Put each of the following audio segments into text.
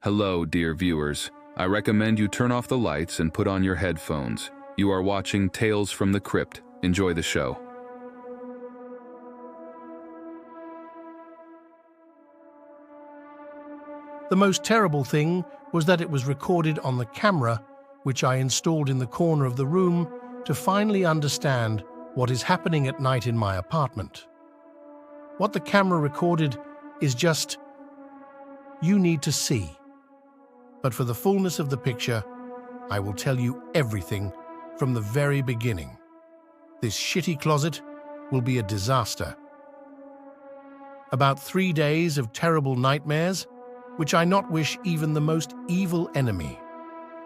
Hello, dear viewers. I recommend you turn off the lights and put on your headphones. You are watching Tales from the Crypt. Enjoy the show. The most terrible thing was that it was recorded on the camera, which I installed in the corner of the room to finally understand what is happening at night in my apartment. What the camera recorded is just, you need to see. But for the fullness of the picture, I will tell you everything from the very beginning. This shitty closet will be a disaster. About 3 days of terrible nightmares, which I not wish even the most evil enemy.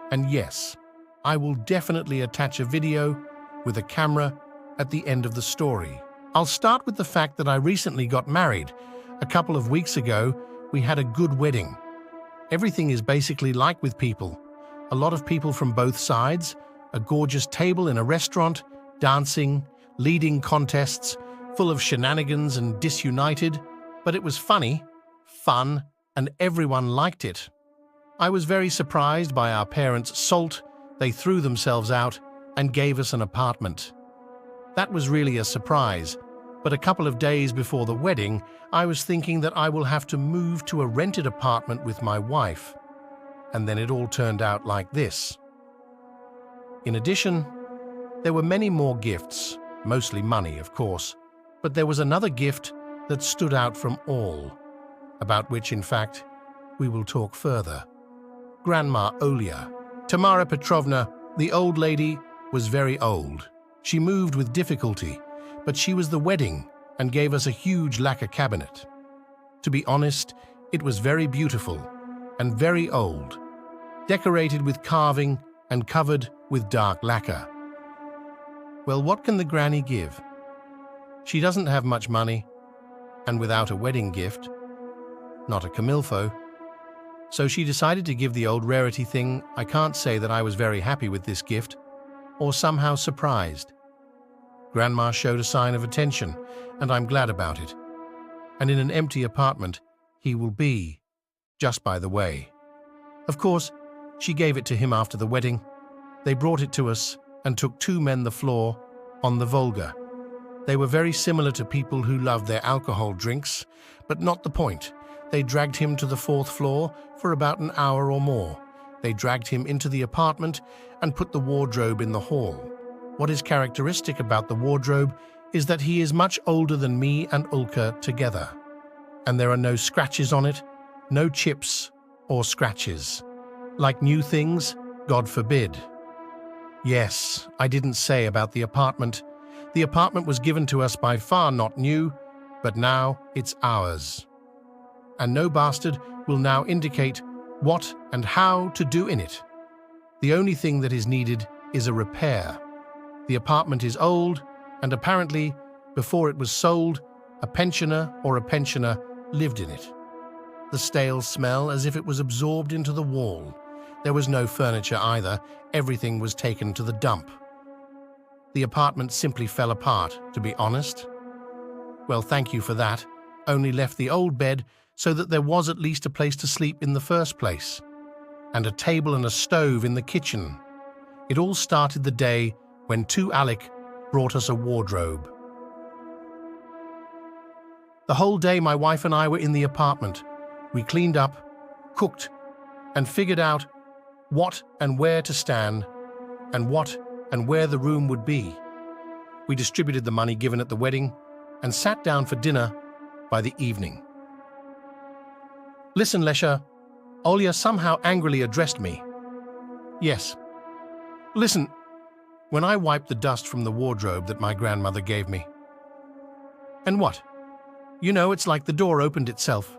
And yes, I will definitely attach a video with a camera at the end of the story. I'll start with the fact that I recently got married. A couple of weeks ago, we had a good wedding. Everything is basically like with people. A lot of people from both sides, a gorgeous table in a restaurant, dancing, leading contests, full of shenanigans and disunited. But it was funny, fun, and everyone liked it. I was very surprised by our parents' salt. They threw themselves out and gave us an apartment. That was really a surprise, but a couple of days before the wedding, I was thinking that I will have to move to a rented apartment with my wife. And then it all turned out like this. In addition, there were many more gifts, mostly money, of course, but there was another gift that stood out from all, about which, in fact, we will talk further. Grandma Olia. Tamara Petrovna, the old lady, was very old. She moved with difficulty, but she was the wedding and gave us a huge lacquer cabinet. To be honest, it was very beautiful and very old, decorated with carving and covered with dark lacquer. Well, what can the granny give? She doesn't have much money, and without a wedding gift, not a camilfo. So she decided to give the old rarity thing. I can't say that I was very happy with this gift, or somehow surprised. Grandma showed a sign of attention, and I'm glad about it. And in an empty apartment, he will be, just by the way. Of course, she gave it to him after the wedding. They brought it to us and took 2 men the floor on the Volga. They were very similar to people who loved their alcohol drinks, but not the point. They dragged him to the 4th floor for about an hour or more. They dragged him into the apartment and put the wardrobe in the hall. What is characteristic about the wardrobe is that he is much older than me and Ulka together. And there are no scratches on it, no chips or scratches. Like new things, God forbid. Yes, I didn't say about the apartment. The apartment was given to us by far not new, but now it's ours. And no bastard will now indicate what and how to do in it. The only thing that is needed is a repair. The apartment is old, and apparently, before it was sold, a pensioner or a pensioner lived in it. The stale smell as if it was absorbed into the wall. There was no furniture either. Everything was taken to the dump. The apartment simply fell apart, to be honest. Well, thank you for that. Only left the old bed so that there was at least a place to sleep in the first place. And a table and a stove in the kitchen. It all started the day when 2 Alec brought us a wardrobe. The whole day my wife and I were in the apartment. We cleaned up, cooked, and figured out what and where to stand, and what and where the room would be. We distributed the money given at the wedding and sat down for dinner by the evening. Listen, Lesha, Olia somehow angrily addressed me. Yes. Listen, when I wiped the dust from the wardrobe that my grandmother gave me. And what? You know, it's like the door opened itself.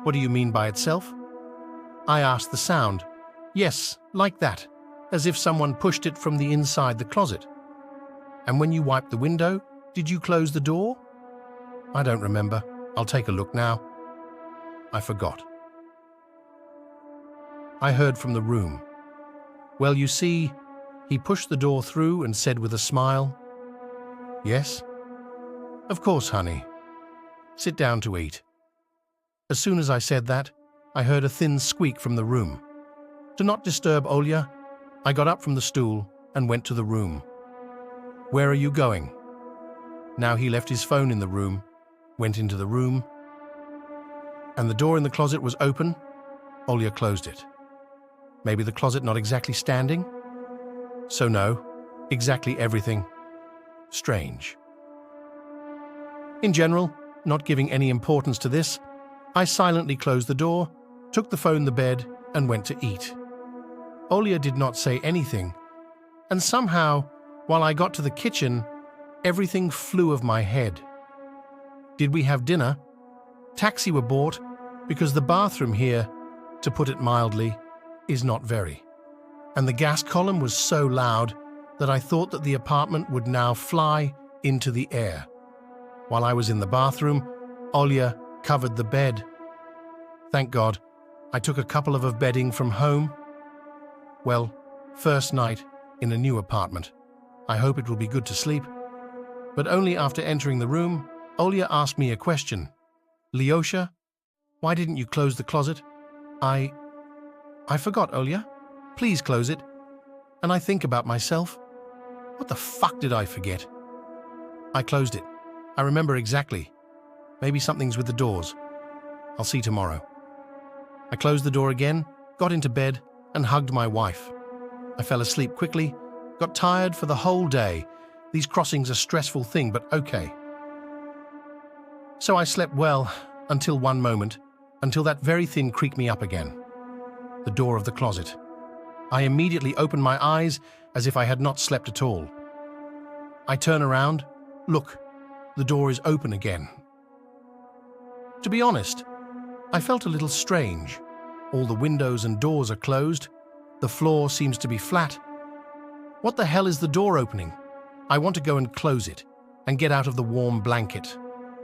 What do you mean by itself? I asked the sound. Yes, like that, as if someone pushed it from the inside the closet. And when you wiped the window, did you close the door? I don't remember. I'll take a look now. I forgot. I heard from the room. Well, you see, he pushed the door through and said with a smile, Yes? Of course, honey. Sit down to eat. As soon as I said that, I heard a thin squeak from the room. To not disturb Olya, I got up from the stool and went to the room. "Where are you going?" Now he left his phone in the room, went into the room, and the door in the closet was open. Olya closed it. Maybe the closet not exactly standing? So no, exactly everything. Strange. In general, not giving any importance to this, I silently closed the door, took the phone to bed, and went to eat. Olya did not say anything, and somehow, while I got to the kitchen, everything flew of my head. Did we have dinner? Taxi were bought, because the bathroom here, to put it mildly, is not very. And the gas column was so loud that I thought that the apartment would now fly into the air. While I was in the bathroom, Olya covered the bed. Thank God, I took a couple of bedding from home. Well, first night in a new apartment. I hope it will be good to sleep. But only after entering the room, Olya asked me a question. "Lyosha, why didn't you close the closet?" I forgot, Olya. Please close it. And I think about myself. What the fuck did I forget? I closed it. I remember exactly. Maybe something's with the doors. I'll see tomorrow. I closed the door again, got into bed, and hugged my wife. I fell asleep quickly, got tired for the whole day. These crossings are a stressful thing, but okay. So I slept well until one moment, until that very thing creaked me up again. The door of the closet. I immediately opened my eyes as if I had not slept at all. I turn around. Look, the door is open again. To be honest, I felt a little strange. All the windows and doors are closed. The floor seems to be flat. What the hell is the door opening? I want to go and close it and get out of the warm blanket.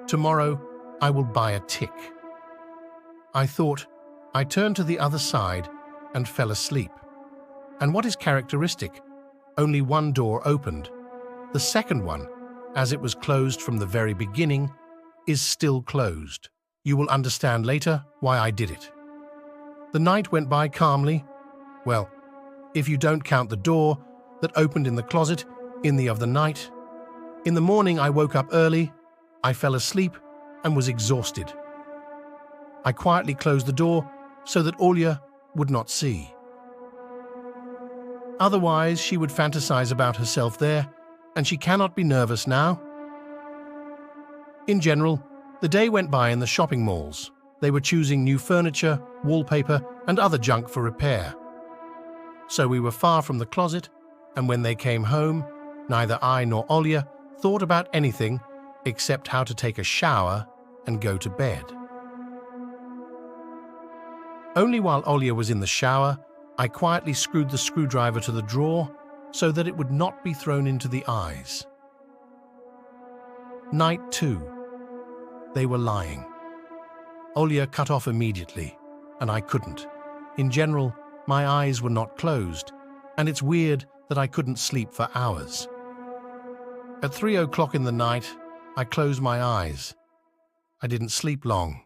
Tomorrow, I will buy a tick. I thought. I turned to the other side and fell asleep. And what is characteristic? Only one door opened. The second one, as it was closed from the very beginning, is still closed. You will understand later why I did it. The night went by calmly. Well, if you don't count the door that opened in the closet of the night. In the morning, I woke up early. I fell asleep and was exhausted. I quietly closed the door so that Olya would not see. Otherwise, she would fantasize about herself there, and she cannot be nervous now. In general, the day went by in the shopping malls. They were choosing new furniture, wallpaper, and other junk for repair. So we were far from the closet, and when they came home, neither I nor Olya thought about anything except how to take a shower and go to bed. Only while Olya was in the shower, I quietly screwed the screwdriver to the drawer so that it would not be thrown into the eyes. Night 2. They were lying. Olya cut off immediately, and I couldn't. In general, my eyes were not closed, and it's weird that I couldn't sleep for hours. At 3 o'clock in the night, I closed my eyes. I didn't sleep long.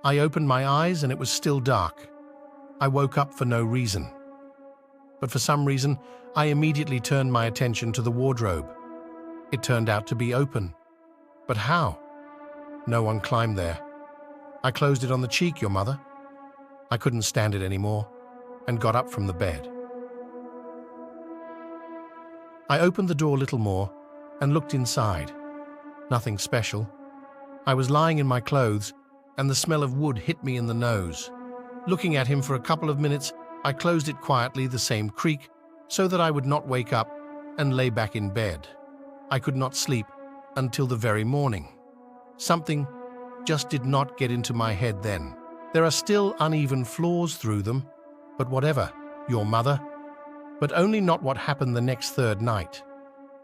I opened my eyes and it was still dark. I woke up for no reason. But for some reason, I immediately turned my attention to the wardrobe. It turned out to be open. But how? No one climbed there. I closed it on the cheek, your mother. I couldn't stand it anymore and got up from the bed. I opened the door a little more and looked inside. Nothing special. I was lying in my clothes and the smell of wood hit me in the nose. Looking at him for a couple of minutes, I closed it quietly, the same creak, so that I would not wake up and lay back in bed. I could not sleep until the very morning. Something just did not get into my head then. There are still uneven floors through them, but whatever, your mother. But only not what happened the next third night.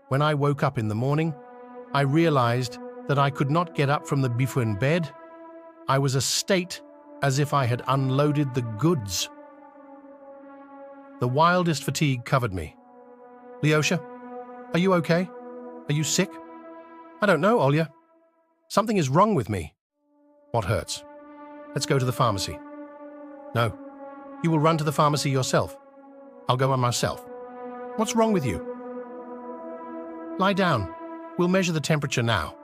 When I woke up in the morning, I realized that I could not get up from the bifun bed. I was a state as if I had unloaded the goods. The wildest fatigue covered me. Lyosha, are you okay? Are you sick? I don't know, Olya. Something is wrong with me. What hurts? Let's go to the pharmacy. No. You will run to the pharmacy yourself. I'll go by myself. What's wrong with you? Lie down. We'll measure the temperature now.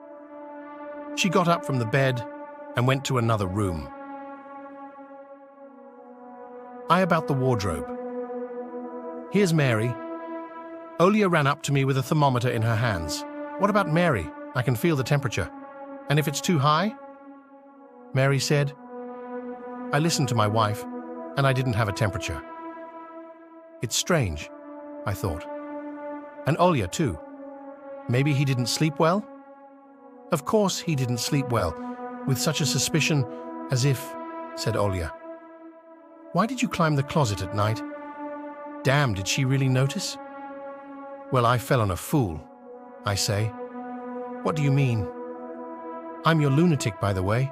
She got up from the bed and went to another room. I about the wardrobe. Here's Mary. Olia ran up to me with a thermometer in her hands. What about Mary? I can feel the temperature. And if it's too high? Mary said. I listened to my wife, and I didn't have a temperature. It's strange, I thought. And Olia too. Maybe he didn't sleep well? Of course he didn't sleep well, with such a suspicion as if, said Olia. Why did you climb the closet at night? Damn, did she really notice? Well, I fell on a fool, I say. What do you mean? I'm your lunatic, by the way.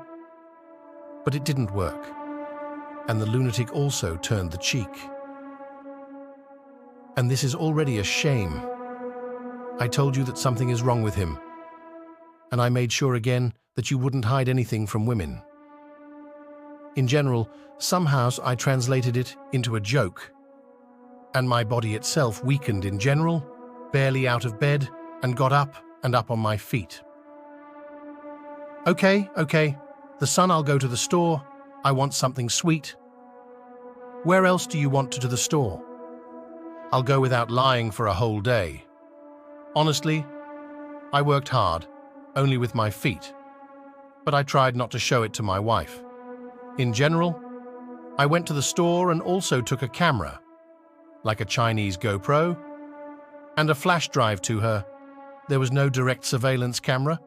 But it didn't work. And the lunatic also turned the cheek. And this is already a shame. I told you that something is wrong with him. And I made sure again that you wouldn't hide anything from women. In general, somehow I translated it into a joke. And my body itself weakened in general, barely out of bed, and got up and up on my feet. Okay. The son, I'll go to the store. I want something sweet. Where else do you want to the store? I'll go without lying for a whole day. Honestly, I worked hard, only with my feet. But I tried not to show it to my wife. In general, I went to the store and also took a camera, like a Chinese GoPro, and a flash drive to her. There was no direct surveillance camera,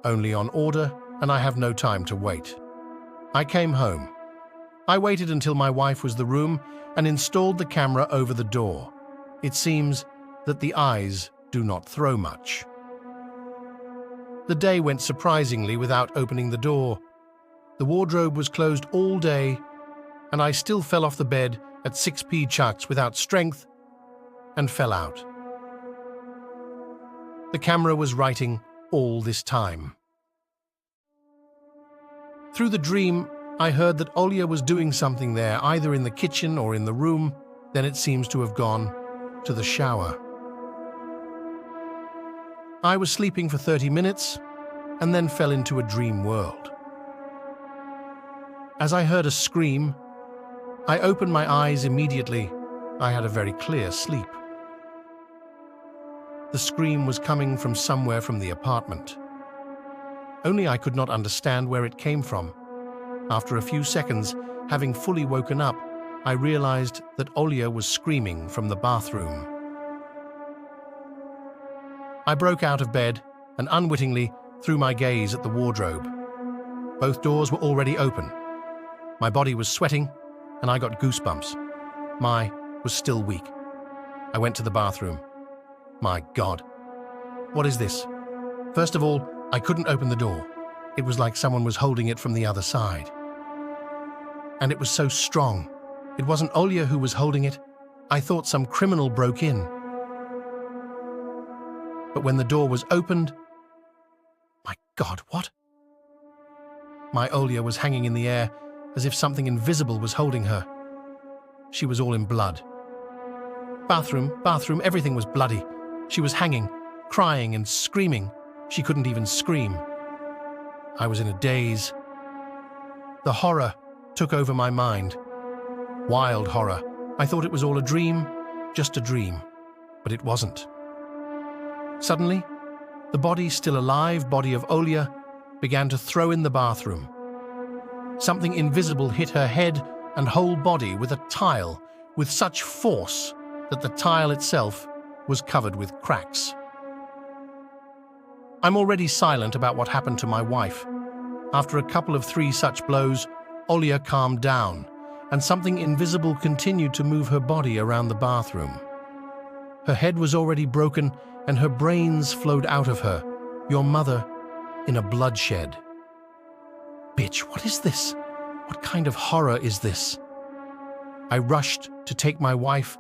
only on order, and I have no time to wait. I came home. I waited until my wife was in the room and installed the camera over the door. It seems that the eyes do not throw much. The day went surprisingly without opening the door. The wardrobe was closed all day, and I still fell off the bed at 6p chucks without strength and fell out. The camera was writing all this time. Through the dream, I heard that Olia was doing something there, either in the kitchen or in the room. Then it seems to have gone to the shower. I was sleeping for 30 minutes and then fell into a dream world. As I heard a scream, I opened my eyes immediately. I had a very clear sleep. The scream was coming from somewhere from the apartment. Only I could not understand where it came from. After a few seconds, having fully woken up, I realized that Olia was screaming from the bathroom. I broke out of bed and unwittingly threw my gaze at the wardrobe. Both doors were already open. My body was sweating and I got goosebumps. My was still weak. I went to the bathroom. My God, what is this? First of all, I couldn't open the door. It was like someone was holding it from the other side. And it was so strong. It wasn't Olia who was holding it. I thought some criminal broke in. But when the door was opened, my God, what? My Olia was hanging in the air as if something invisible was holding her. She was all in blood. Bathroom, everything was bloody. She was hanging, crying and screaming. She couldn't even scream. I was in a daze. The horror took over my mind. Wild horror. I thought it was all a dream, just a dream. But it wasn't. Suddenly, the body, still alive body of Olia, began to throw in the bathroom. Something invisible hit her head and whole body with a tile with such force that the tile itself was covered with cracks. I'm already silent about what happened to my wife. After a couple of 3 such blows, Olia calmed down, and something invisible continued to move her body around the bathroom. Her head was already broken, and her brains flowed out of her, your mother, in a bloodshed. Bitch, what is this? What kind of horror is this? I rushed to take my wife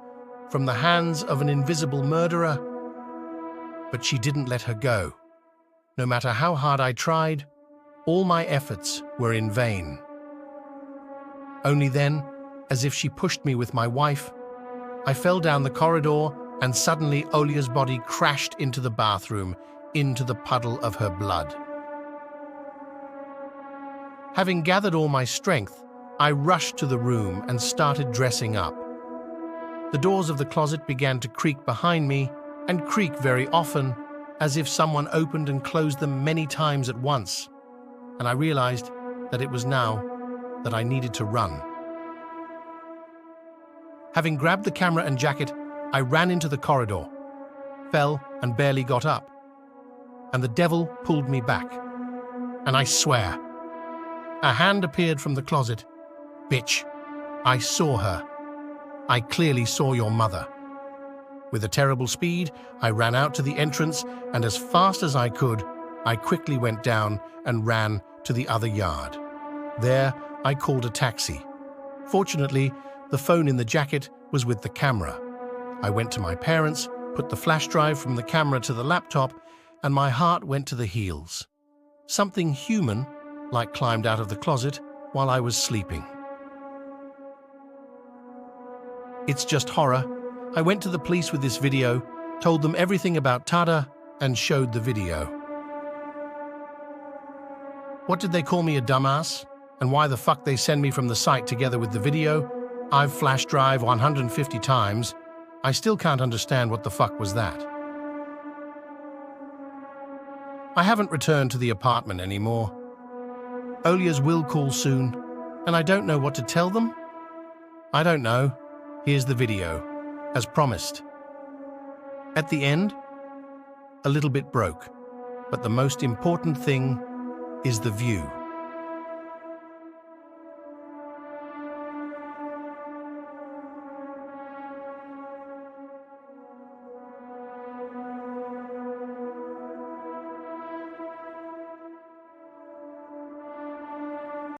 from the hands of an invisible murderer, but she didn't let her go. No matter how hard I tried, all my efforts were in vain. Only then, as if she pushed me with my wife. I fell down the corridor, and suddenly Olia's body crashed into the bathroom, into the puddle of her blood. Having gathered all my strength, I rushed to the room and started dressing up. The doors of the closet began to creak behind me, and creak very often, as if someone opened and closed them many times at once, and I realized that it was now that I needed to run. Having grabbed the camera and jacket, I ran into the corridor, fell and barely got up, and the devil pulled me back. And I swear, a hand appeared from the closet. Bitch, I saw her. I clearly saw your mother. With a terrible speed, I ran out to the entrance, and as fast as I could, I quickly went down and ran to the other yard. There, I called a taxi. Fortunately, the phone in the jacket was with the camera. I went to my parents, put the flash drive from the camera to the laptop, and my heart went to the heels. Something human, like, climbed out of the closet while I was sleeping. It's just horror. I went to the police with this video, told them everything about Tada, and showed the video. What did they call me, a dumbass? And why the fuck they send me from the site together with the video? I've flash drive 150 times. I still can't understand what the fuck was that. I haven't returned to the apartment anymore. Olia's will call soon, and I don't know what to tell them. I don't know. Here's the video, as promised. At the end, a little bit broke, but the most important thing is the view.